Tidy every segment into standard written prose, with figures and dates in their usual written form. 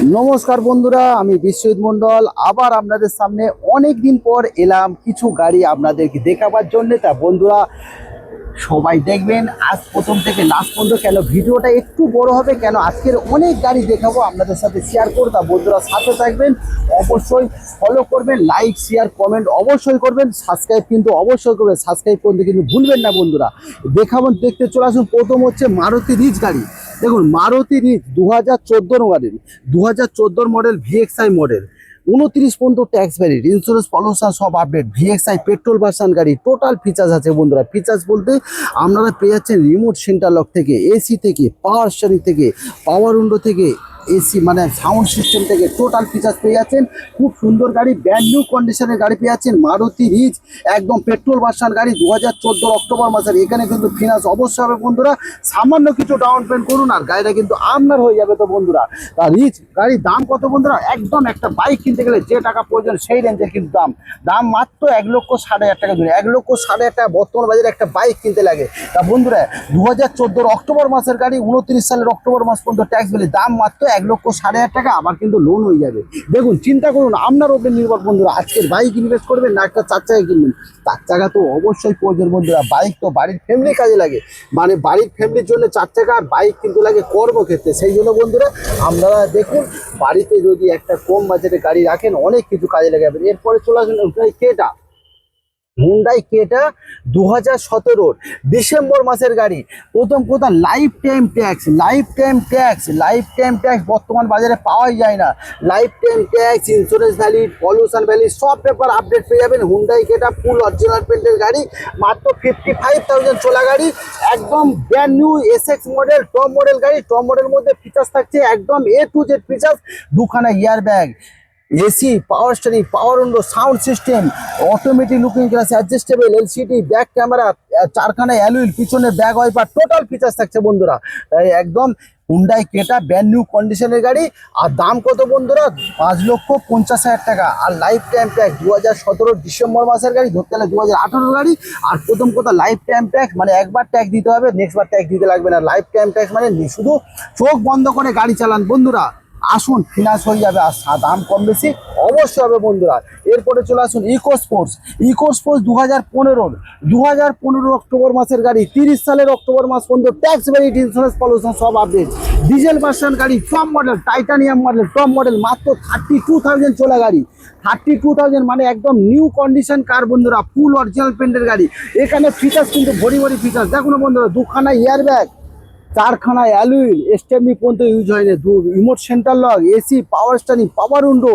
নমস্কার বন্ধুরা, আমি বিশ্বজিৎ মন্ডল আবার আপনাদের সামনে অনেক দিন পর এলাম কিছু গাড়ি আপনাদেরকে দেখাবার জন্য। তা বন্ধুরা সবাই দেখবেন আজ প্রথম থেকে লাস্ট পর্যন্ত, কেন ভিডিওটা একটু বড় হবে, কেন আজকের অনেক গাড়ি দেখাবো আপনাদের সাথে শেয়ার করবো। তা বন্ধুরা সাথে থাকবেন, অবশ্যই ফলো করবেন, লাইক শেয়ার কমেন্ট অবশ্যই করবেন, সাবস্ক্রাইব কিন্তু অবশ্যই করবেন, সাবস্ক্রাইব করতে কিন্তু ভুলবেন না বন্ধুরা। দেখাবেন, দেখতে চলে আসুন। প্রথম হচ্ছে মারুতি রিচ গাড়ি। দেখুন Maruti Ritz 2014 model, 2014 model VXI model, 29 পর্যন্ত ট্যাক্স ভ্যালিড, ইন্স্যুরেন্স পলিউশন সব আপডেট, ভিএক্সআই পেট্রোল ভার্সন গাড়ি। টোটাল ফিচার্স আছে বন্ধুরা। ফিচার্স বলতে আপনারা পেয়ে যাচ্ছেন রিমোট সেন্টার লক থেকে, এসি থেকে, পাওয়ার স্টিয়ারিং থেকে, পাওয়ার উইন্ডো থেকে, এসি মানে সাউন্ড সিস্টেম থেকে টোটাল ফিচার্স পেয়ে যাচ্ছেন। খুব সুন্দর গাড়ি, ব্র্যান্ড নিউ কন্ডিশনের গাড়ি পেয়ে যাচ্ছেন। মারুতি রিচ একদম পেট্রোল ভার্সন গাড়ি, 2014 অক্টোবর মাসের। এখানে কিন্তু ফিনান্স অবশ্যই হবে বন্ধুরা। সামান্য কিছু ডাউন পেমেন্ট করুন আর গাড়িটা কিন্তু আপনার হয়ে যাবে। তো বন্ধুরা তা রিচ গাড়ির দাম কত বন্ধুরা? একদম একটা বাইক কিনতে গেলে যে টাকা প্রয়োজন সেই রেঞ্জের কিন্তু দাম মাত্র 1,60,000 টাকা ধরে, 1,60,000 টাকা বর্তমান বাজারে একটা বাইক কিনতে লাগে। তা বন্ধুরা 2014 অক্টোবর মাসের গাড়ি, 29 সালের অক্টোবর মাস পর্যন্ত ট্যাক্স ভ্যালি, দাম মাত্র 1,60,000 টাকা। আবার কিন্তু লোন হয়ে যাবে। দেখুন চিন্তা করুন, আপনার ওপর নির্ভর বন্ধুরা। আজকের বাইক ইনভেস্ট করবেন না একটা 4 চাকা কিনবেন? 4 চাকা তো অবশ্যই প্রয়োজন বন্ধুরা। বাইক তো বাড়ির ফ্যামিলি কাজে লাগে, মানে বাড়ির ফ্যামিলির জন্য 4 চাকা, আর বাইক কিন্তু লাগে কর্মক্ষেত্রে। সেই জন্য বন্ধুরা আপনারা দেখুন, বাড়িতে যদি একটা কম বাজেটে গাড়ি রাখেন অনেক কিছু কাজে লাগে। এরপরে চলে আসুন কেটা, হুন্ডাই কেটা 2017 ডিসেম্বর মাসের গাড়ি। প্রথম কথা life time tax, life time tax বর্তমান বাজারে পাওয়াই যায় না। Life time tax, insurance valid, pollution valid সব পেপার আপডেট পেয়ে যাবেন। হুন্ডাই কেটা ফুল অরিজিনাল পেন্টের গাড়ি, মাত্র 55,000 চলা গাড়ি, একদম brand new Essex model, top model গাড়ি। টপ মডেলের মধ্যে ফিচার্স থাকছে একদম A to Z ফিচার্স। দুখানা airbag, AC, power steering, power window, sound system, automatic looking glass, adjustable LCD, back camera, 4খানা অ্যালুইল, পিছনে ব্যাক ওয়াইপার, টোটাল ফিচার্স থাকছে বন্ধুরা। একদম হুন্ডাই কেটা ব্র্যান্ড নিউ কন্ডিশনের গাড়ি। আর দাম কত বন্ধুরা? 5,50,000 টাকা। আর লাইফ টাইম ট্যাক্স, 2017 ডিসেম্বর মাসের গাড়ি, ধরতে গেলে 2018 গাড়ি। আর প্রথম কথা লাইফ টাইম ট্যাক্স মানে একবার ট্যাক্স দিতে হবে, নেক্সট বার ট্যাক্স দিতে লাগবে না। লাইফ টাইম ট্যাক্স মানে শুধু চোখ বন্ধ করে গাড়ি চালান বন্ধুরা। আসুন ফিনান্স হয়ে যাবে, আর দাম কম বেশি অবশ্যই হবে বন্ধুরা। এরপরে চলে আসুন ইকো স্পোর্টস। 2015 অক্টোবর মাসের গাড়ি, 30 সালের অক্টোবর মাস পর্যন্ত ট্যাক্স ভ্যালিড, ইন্স্যুরেন্স পলিউশন সব আপডেট, ডিজেল ভার্সন গাড়ি, top model, titanium model, top model, মাত্র 32,000 চলা গাড়ি। 32,000 মানে একদম নিউ কন্ডিশন কার বন্ধুরা, ফুল অরিজিনাল পেন্টের গাড়ি। এখানে ফিচার্স কিন্তু ভরি ফিচার্স দেখুন বন্ধুরা। 2খানা ইয়ার ব্যাগ, 4খানা অ্যালুইল, স্টেপনি পর্যন্ত ইউজ হয়নি, remote centre lock, AC, power steering, power window,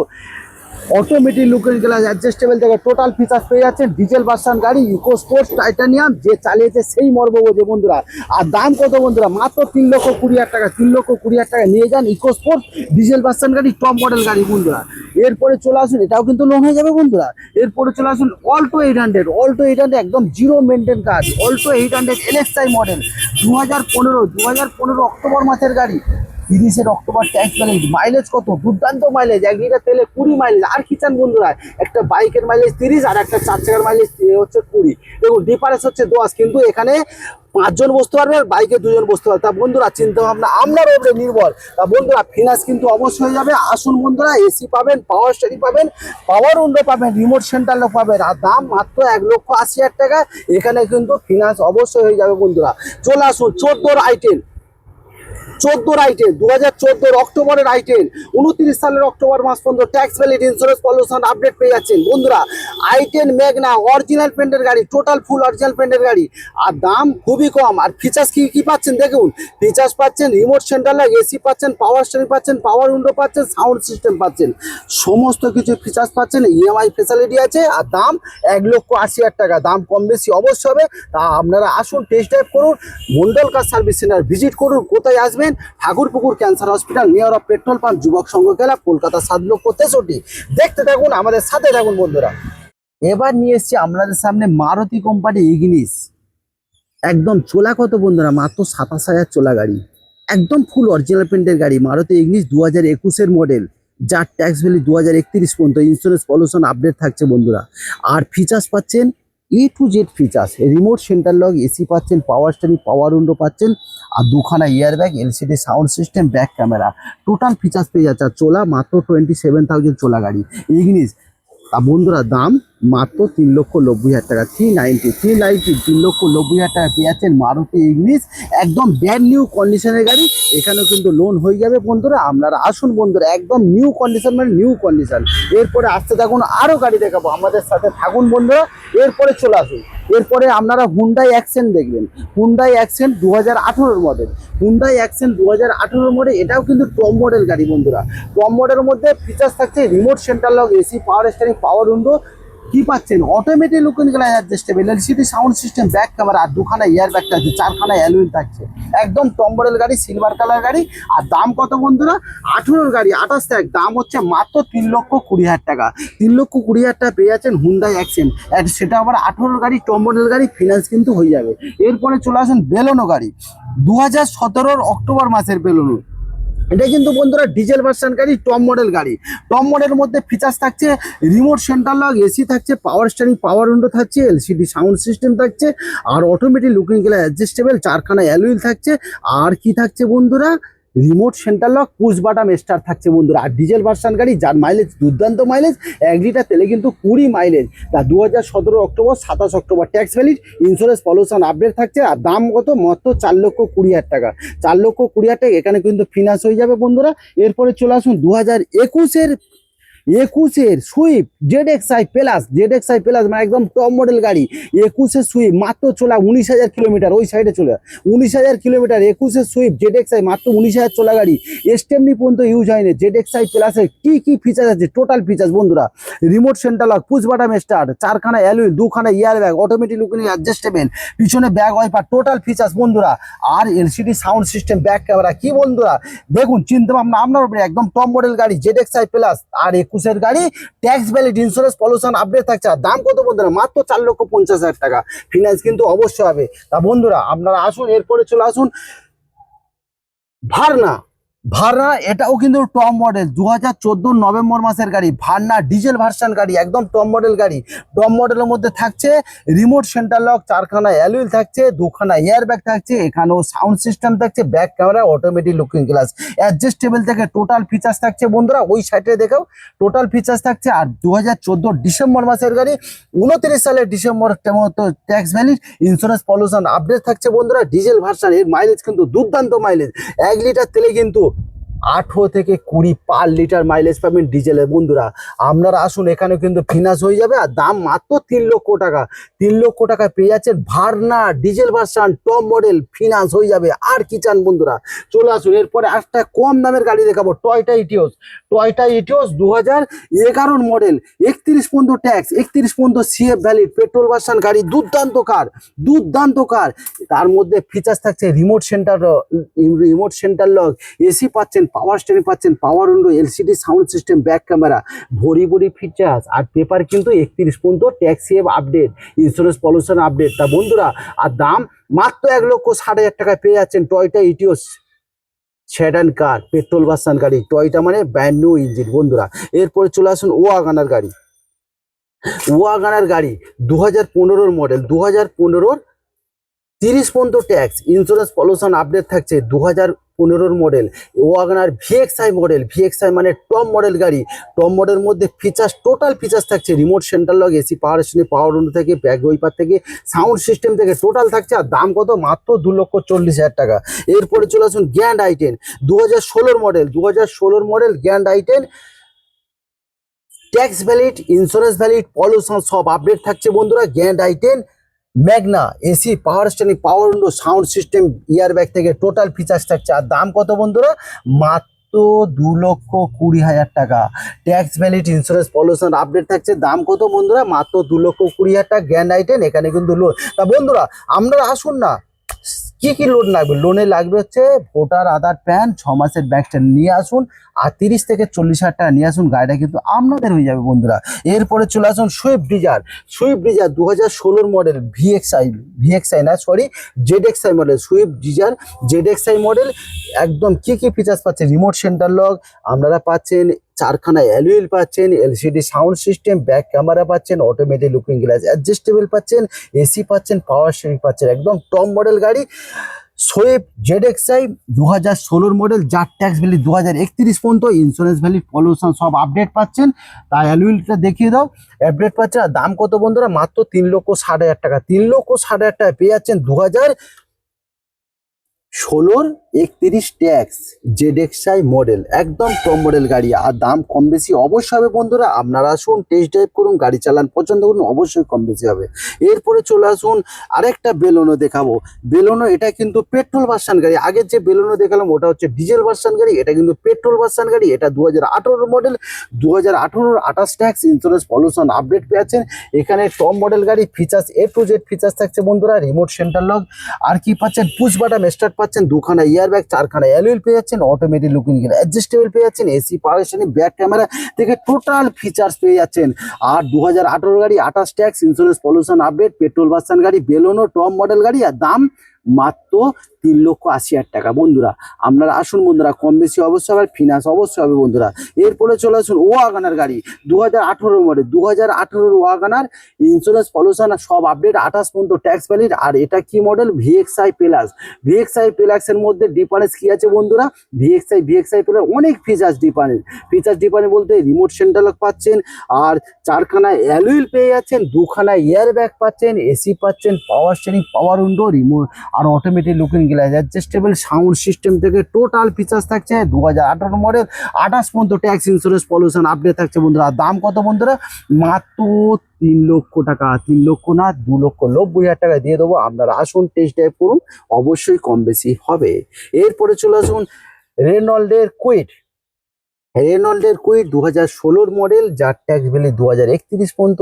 automatic looking glass, adjustable থেকে টোটাল ফিচার্স পেয়ে যাচ্ছেন। ডিজেল ভার্সন গাড়ি, ইকো স্পোর্টস টাইটানিয়াম, যে চালিয়েছে সেই মর্ম বোঝে বন্ধুরা। আর দাম কত বন্ধুরা? মাত্র 3,20,000 টাকা। 3,20,000 টাকা নিয়ে যান ইকো স্পোর্টস ডিজেল ভার্সন গাড়ি, টপ মডেল গাড়ি বন্ধুরা। এরপরে চলে আসুন, এটাও কিন্তু লোন হয়ে যাবে বন্ধুরা। এরপরে চলে আসুন অল্টো 800 একদম জিরো মেনটেন কাজ, অল্টো 800 এলএক্সআই মডেল, 2015 অক্টোবর মাসের গাড়ি, 30 অক্টোবর ট্যাক্স ভ্যালিড। মাইলেজ কত? দুর্দান্ত মাইলেজ, 1 লিটার তেলে 20 মাইলেজ। আর কি চান বন্ধুরা? একটা বাইকের মাইলেজ 30 আর একটা 4 চাকার মাইলেজ হচ্ছে 20। দেখুন ডিফারেন্স হচ্ছে 10, কিন্তু এখানে 5 জন বসতে পারবে, আর বাইকে 2 জন বসতে পারবে। তা বন্ধুরা চিন্তা ভাবনা আপনার উপরে নির্ভর। তা বন্ধুরা ফিনান্স কিন্তু অবশ্যই হয়ে যাবে। আসুন বন্ধুরা, এসি পাবেন, পাওয়ার স্টিয়ারিং পাবেন, পাওয়ার উইন্ডো পাবেন, রিমোট সেন্টার লক পাবেন। আর দাম মাত্র 1,80,000 টাকা। এখানে কিন্তু ফিনান্স অবশ্যই হয়ে যাবে বন্ধুরা। চলে আসুন 14 আইটেম, 2014 অক্টোবরের আইটেন, 29 সালের অক্টোবর মাস পর্যন্ত tax valid, insurance pollution update পেয়ে যাচ্ছেন বন্ধুরা। আইটেন ম্যাগনা অরিজিনাল পেন্টের গাড়ি, টোটাল ফুল অরিজিনাল পেন্টের গাড়ি। আর দাম খুবই কম। আর ফিচার্স কি পাচ্ছেন দেখুন। ফিচার্স পাচ্ছেন রিমোট সেন্টার লক, এসি পাচ্ছেন, পাওয়ার স্টিয়ারিং পাচ্ছেন, পাওয়ার উইন্ডো পাচ্ছেন, সাউন্ড সিস্টেম পাচ্ছেন, সমস্ত কিছু ফিচার্স পাচ্ছেন। ইএমআই ফ্যাসিলিটি আছে। আর দাম 1,80,000 টাকা। দাম কম বেশি অবশ্যই হবে। তা আপনারা আসুন, টেস্ট ড্রাইভ করুন, Mondal car service centre visit করুন। কোথায় আসবেন? Thakurpukur cancer hospital, near of petrol pump, যুবক সংঘ ক্লাব, কলকাতা 7,63,000। দেখতে থাকুন, আমাদের সাথে থাকুন বন্ধুরা। এবার নিয়ে এসছি আপনাদের সামনে মারুতি কোম্পানি ইগনিস। একদম চোলা কত বন্ধুরা? মাত্র 27,000 চোলা গাড়ি, একদম ফুল অরিজিনাল পেন্টের গাড়ি। মারুতি ইগনিস 2021 মডেল, যার ট্যাক্স ভ্যালি 2031 পর্যন্ত, ইন্স্যুরেন্স পলিউশন আপডেট থাকছে বন্ধুরা। আর ফিচার্স পাচ্ছেন to Z features, remote centre lock, AC পাচ্ছেন, পাওয়ার স্টিয়ারিং, পাওয়ার উইন্ডো পাচ্ছেন, আর দুখানা airbag, LCD sound system, back camera, total features পেয়ে যাচ্ছে। আর চোলা মাত্র 27,000 চোলা গাড়ি ইগনিস। তা বন্ধুরা দাম মাত্র 3,90,000 টাকা, 390 3,90,000 টাকা পেয়ে যাচ্ছেন মারুতি ইগনিস, একদম ব্র্যান্ড নিউ কন্ডিশনের গাড়ি। এখানেও কিন্তু লোন হয়ে যাবে বন্ধুরা, আপনারা আসুন বন্ধুরা, একদম নিউ কন্ডিশন মানে নিউ কন্ডিশন। এরপরে আসতে থাকুন, আরও গাড়ি দেখাবো, আমাদের সাথে থাকুন বন্ধুরা। এরপরে চলে আসুন, এরপরে আপনারা হুন্ডাই অ্যাকসেন্ট দেখবেন। Hyundai accent 2018 model, Hyundai accent 2018 model, এটাও কিন্তু টপ মডেল গাড়ি বন্ধুরা। টপ মডেলের মধ্যে ফিচার্স থাকছে remote centre lock, AC, power steering, power window, কি পাচ্ছেন automatic looking glass adjustable, LCD sound system, back camera, আর দুখানা এয়ার ব্যাগ থাকছে, চারখানা অ্যালুইন থাকছে, একদম টপ মডেল গাড়ি, সিলভার কালার গাড়ি। আর দাম কত বন্ধুরা? 18 গাড়ি 28 তারিখ, দাম হচ্ছে মাত্র 3,20,000 টাকা। 3,20,000 টাকা পেয়ে যাচ্ছেন হুন্ডাই অ্যাকসেন্ট, সেটা আবার 18 গাড়ি, টপ মডেল গাড়ি, ফিনান্স কিন্তু হয়ে যাবে। এরপরে চলে আসেন বেলোনো গাড়ি, 2017 অক্টোবর মাসের বেলোনো। এটা কিন্তু বন্ধুরা ডিজেল ভার্সন গাড়ি, টপ মডেল গাড়ি। টপ মডেলের মধ্যে ফিচার্স থাকছে রিমোট সেন্টার লক, এসি থাকছে, পাওয়ার স্টিয়ারিং, পাওয়ার উইন্ডো থাকছে, এলসিডি সাউন্ড সিস্টেম থাকছে, আর অটোমেটিক লুকিং গ্লাস অ্যাডজাস্টেবল, চারখানা অ্যালুইল থাকছে। আর কি থাকছে বন্ধুরা? Remote centre lock, push button star থাকছে বন্ধুরা। আর ডিজেল ভার্সন গাড়ি, যার মাইলেজ দুর্দান্ত মাইলেজ, 1 লিটার তেলে কিন্তু 20 মাইলেজ। তা 2017 October 27 October, tax valid, insurance pollution update থাকছে। আর দাম কত? মাত্র 4,20,000 টাকা, 4,20,000 টাকা। এখানে কিন্তু ফিনান্স হয়ে যাবে বন্ধুরা। এরপরে চলে আসুন 2021-এর Swift ZXi plus, ZXi plus মানে একদম টপ মডেল গাড়ি। 21-এর সুইফট মাত্র চলা 19,000 কিলোমিটার, ওই সাইডে চলে 19,000 কিলোমিটার। 21-এর সুইফট ZXi মাত্র 19,000 চলা গাড়ি, স্টেপনি পর্যন্ত ইউজ হয়নি। ZXi প্লাসের কি কি ফিচার আছে? টোটাল ফিচার্স বন্ধুরা, remote centre lock, push button start, চারখানা অ্যালুই, দুখানা airbag, automatic looking adjustable, পিছনে ব্যাগ ওয়াইপার, টোটাল ফিচার্স বন্ধুরা। আর LCD sound system, back camera, কি বন্ধুরা দেখুন, চিন্তা ভাবনা আপনার উপরে, একদম টপ মডেল গাড়ি ZXi প্লাস। আর 21-এর গাড়ি, tax valid, insurance pollution update থাকছে। আর দাম কত বন্ধুরা? মাত্র 4,50,000 টাকা, ফিনান্স কিন্তু অবশ্যই হবে। তা বন্ধুরা আপনারা আসুন, এরপরে চলে আসুন ভারনা। ভারনা এটাও কিন্তু টপ মডেল, 2014 নভেম্বর মাসের গাড়ি। ভারনা ডিজেল ভার্সন গাড়ি, একদম টপ মডেল গাড়ি। টপ মডেলের মধ্যে থাকছে রিমোট সেন্টার লক, চারখানা অ্যালুইল থাকছে, দুখানা এয়ার ব্যাগ থাকছে, এখানেও সাউন্ড সিস্টেম থাকছে, back camera, automatic looking glass adjustable থেকে টোটাল ফিচার্স থাকছে বন্ধুরা। ওই সাইডে দেখাও, টোটাল ফিচার্স থাকছে। আর 2014 ডিসেম্বর মাসের গাড়ি, 29 সালের ডিসেম্বর মতো tax valid, insurance pollution update থাকছে বন্ধুরা। ডিজেল ভার্সন, এর মাইলেজ কিন্তু দুর্দান্ত মাইলেজ, 1 লিটার তেলে কিন্তু 18 থেকে 20 পার লিটার মাইলেজ পাবেন ডিজেলের বন্ধুরা। আপনারা আসুন, এখানে কিন্তু ফিনান্স হয়ে যাবে। আর দাম মাত্র 3 লক্ষ টাকা, 3 লক্ষ টাকা পেয়ে যাচ্ছেন Verna diesel version, top model, finance হয়ে যাবে। আর কি চান বন্ধুরা? চলে আসুন, এরপরে একটা কম দামের গাড়ি দেখাবো, টয়োটা ইটিওস। টয়োটা ইটিওস 2011 মডেল, 31 পর্যন্ত ট্যাক্স, 31 পর্যন্ত সিএফ ভ্যালিড, পেট্রোল ভার্সন গাড়ি, দুর্দান্ত কার, দুর্দান্ত কার। তার মধ্যে ফিচার্স থাকছে রিমোট সেন্টার লক, এসি পাচ্ছেন, পাওয়ার স্টিয়ারিং পাচ্ছেন, পাওয়ার window, LCD sound system, back camera, ভরি ফিচার্স। আর পেপার কিন্তু 31 পর্যন্ত tax CF update, insurance pollution update. তা বন্ধুরা, আর দাম মাত্র 1,60,000 টাকায় পেয়ে যাচ্ছেন টয়োটা ইটিওস সেডান কার, পেট্রোল ভার্সন গাড়ি। টয়োটা মানে ব্র্যান্ড নিউ ইঞ্জিন বন্ধুরা। এরপরে চলে আসুন ওয়াগনার গাড়ি। ওয়াগনার গাড়ি 2015 মডেল, 2015 30 পর্যন্ত ট্যাক্স, ইন্স্যুরেন্স পলিউশন আপডেট থাকছে। 2015 model Wagon R VXI model, VXI মানে টপ মডেল গাড়ি। টপ মডেলের মধ্যে ফিচার্স, টোটাল ফিচার্স থাকছে remote centre lock, AC, power steering, power window থেকে, ব্যাক ওয়াইপার থেকে, সাউন্ড সিস্টেম থেকে, টোটাল থাকছে। আর দাম কত? মাত্র 2,40,000 টাকা। এরপরে চলে আসুন grand i10, 2016 model, 2016 model grand i10, tax valid, insurance valid, pollution সব আপডেট থাকছে বন্ধুরা। Grand i10 Magna, AC, power steering, power window, sound system, ইয়ার ব্যাগ থেকে টোটাল ফিচার্স থাকছে। আর দাম কত বন্ধুরা? মাত্র 2,20,000 টাকা, tax valid, insurance pollution update থাকছে। দাম কত বন্ধুরা? মাত্র 2,20,000 টাকা, গ্র্যান্ড i10। এখানে কিন্তু লোন। তা বন্ধুরা আপনারা আসুন না, কি কি লোন লাগবে? লোনে লাগবে হচ্ছে ভোটার আধার, প্যান, 6 মাসের ব্যাগটা নিয়ে আসুন। আর 30 থেকে 40,000 টাকা নিয়ে আসুন, গাড়িটা কিন্তু আপনাদের হয়ে যাবে বন্ধুরা। এরপরে চলে আসুন Swift Dzire. Swift Dzire 2016 model, ZXi model, Swift Dzire ZXi model. একদম কি কি ফিচার্স পাচ্ছেন? রিমোট সেন্টার লক আপনারা পাচ্ছেন, চারখানা অ্যালুয়েল পাচ্ছেন, LCD sound system, back camera পাচ্ছেন, অটোমেটিক লুকিং গ্লাস অ্যাডজাস্টেবল পাচ্ছেন, এসি পাচ্ছেন, পাওয়ার স্টিয়ারিং পাচ্ছেন, একদম টপ মডেল গাড়ি। সোয়েব জেডএক্সআই 2016 মডেল, যার ট্যাক্স ভ্যালি 2031 পর্যন্ত, ইন্স্যুরেন্স ভ্যালি, পলিউশন সব আপডেট পাচ্ছেন। তাই অ্যালুয়েলটা দেখিয়ে দাও, আপডেট পাচ্ছেন। আর দাম কত বন্ধুরা? মাত্র 3,60,000 টাকা। 3,60,000 টাকা পেয়ে যাচ্ছেন 2016 31 ট্যাক্স জেডএক্সআই মডেল, একদম টপ মডেল গাড়ি। আর দাম কম বেশি অবশ্যই হবে বন্ধুরা, আপনারা আসুন, টেস্ট ড্রাইভ করুন, গাড়ি চালান, পছন্দ করুন, অবশ্যই কম বেশি হবে। এরপরে চলে আসুন আরেকটা বেলোনো দেখাবো। বেলোনো এটা কিন্তু পেট্রোল ভার্সন গাড়ি। আগের যে বেলোনো দেখালাম ওটা হচ্ছে ডিজেল ভার্সন গাড়ি, এটা কিন্তু পেট্রোল ভার্সন গাড়ি। এটা 2018 model, 2018 28 tax, insurance pollution update পেয়েছেন। এখানে টপ মডেল গাড়ি, ফিচার্স এ টু জেড ফিচার্স থাকছে বন্ধুরা। রিমোট সেন্টার লক, আর কি পাচ্ছেন? পুশ বাটন স্টার্ট পাচ্ছেন, দুখানা ইয়ার ব্যাগ, চারখানা অ্যালুয়েল পেয়ে যাচ্ছেন, অটোমেটিক লুকিং গ্লাস অ্যাডজাস্টেবল পেয়ে যাচ্ছেন, AC, power steering, back camera থেকে টোটাল ফিচার্স পেয়ে যাচ্ছেন। আর 2018 গাড়ি, 28 tax, insurance pollution update, petrol version গাড়ি, বেলোনো টপ মডেল গাড়ি। আর দাম মাত্র 3,80,000 টাকা। বন্ধুরা আপনারা আসুন বন্ধুরা, কম বেশি অবশ্যই হবে, ফিনান্স অবশ্যই হবে বন্ধুরা। এরপরে চলে আসুন ওয়াগনার গাড়ি, 2018 মডেল, 2018 ওয়াগনার, ইন্স্যুরেন্স পলিউশন সব আপডেট, 28 পর্যন্ত ট্যাক্স ভ্যালিড। আর এটা কি মডেল? VXI plus. ভিএক্সআই প্লাসের মধ্যে ডিফারেন্স কি আছে বন্ধুরা? ভিএক্সআই প্লাস অনেক ফিচার্স ডিফারেন্স বলতে রিমোট সেন্টার লক পাচ্ছেন, আর চারখানা অ্যালুয়েল পেয়ে যাচ্ছেন, দুখানা এয়ার ব্যাগ পাচ্ছেন, এসি পাচ্ছেন, power steering, power window, remote আর automatic looking glass adjustable sound system থেকে টোটাল ফিচার্স থাকছে। 2018 মডেল, 28 পর্যন্ত ট্যাক্স, ইন্স্যুরেন্স পলিউশন আপডেট থাকছে বন্ধুরা। দাম কত বন্ধুরা? মাত্র 3 লক্ষ টাকা। 3 লক্ষ না, 2,90,000 টাকা দিয়ে দেবো। আপনারা আসুন, টেস্ট ড্রাইভ করুন, অবশ্যই কম বেশি হবে। এরপরে চলে আসুন রেনল্ডের কুইড। 2016 মডেল, যার ট্যাক্স ভ্যালি 2031 পর্যন্ত,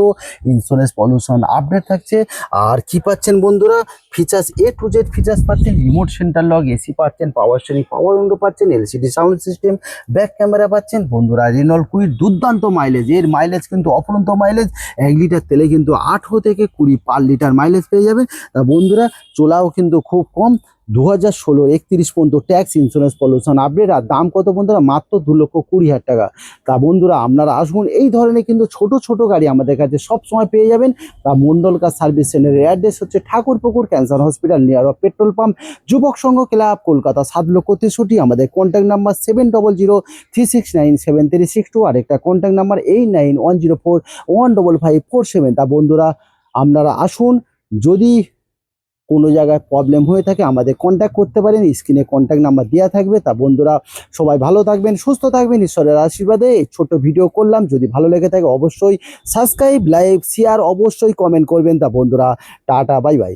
ইন্স্যুরেন্স পলিউশন আপডেট থাকছে। আর কি পাচ্ছেন বন্ধুরা? ফিচার্স এ টু জেড ফিচার্স পাচ্ছেন, রিমোট সেন্টার লক, এসি পাচ্ছেন, পাওয়ার স্টিয়ারিং, পাওয়ার উইন্ডো পাচ্ছেন, LCD sound system, back camera পাচ্ছেন বন্ধুরা। রেনল্ড কুইড দুর্দান্ত মাইলেজ, এর মাইলেজ কিন্তু অফুরন্ত মাইলেজ। 1 লিটার তেলে কিন্তু 18 থেকে 20 পার লিটার মাইলেজ পেয়ে যাবেন। তা বন্ধুরা চলাও কিন্তু খুব কম। 2016 31 পর্যন্ত ট্যাক্স, ইন্স্যুরেন্স পলিউশন আপডেট। আর দাম কত বন্ধুরা? মাত্র 2,20,000 টাকা। তা বন্ধুরা আপনারা আসুন, এই ধরনের কিন্তু ছোট ছোট গাড়ি আমাদের কাছে সব সময় পেয়ে যাবেন। তা মন্ডল কার সার্ভিস সেন্টারের অ্যাড্রেস হচ্ছে Thakurpukur cancer hospital, near of petrol pump, যুবক সংঘ ক্লাব, কলকাতা 7,63,000। আমাদের কন্ট্যাক্ট নাম্বার 7003697362। আর একটা কন্ট্যাক্ট নাম্বার 8910415547। তা বন্ধুরা আপনারা আসুন, যদি কোনো জায়গায় প্রবলেম হয়ে থাকে আমাদের কন্ট্যাক্ট করতে পারেন, স্ক্রিনে কন্ট্যাক্ট নাম্বার দেওয়া থাকবে। তা বন্ধুরা সবাই ভালো থাকবেন, সুস্থ থাকবেন, ঈশ্বরের আশীর্বাদে। এই ছোট্ট ভিডিও করলাম, যদি ভালো লেগে থাকে অবশ্যই সাবস্ক্রাইব, লাইক, শেয়ার, অবশ্যই কমেন্ট করবেন। তা বন্ধুরা টাটা, বাই বাই।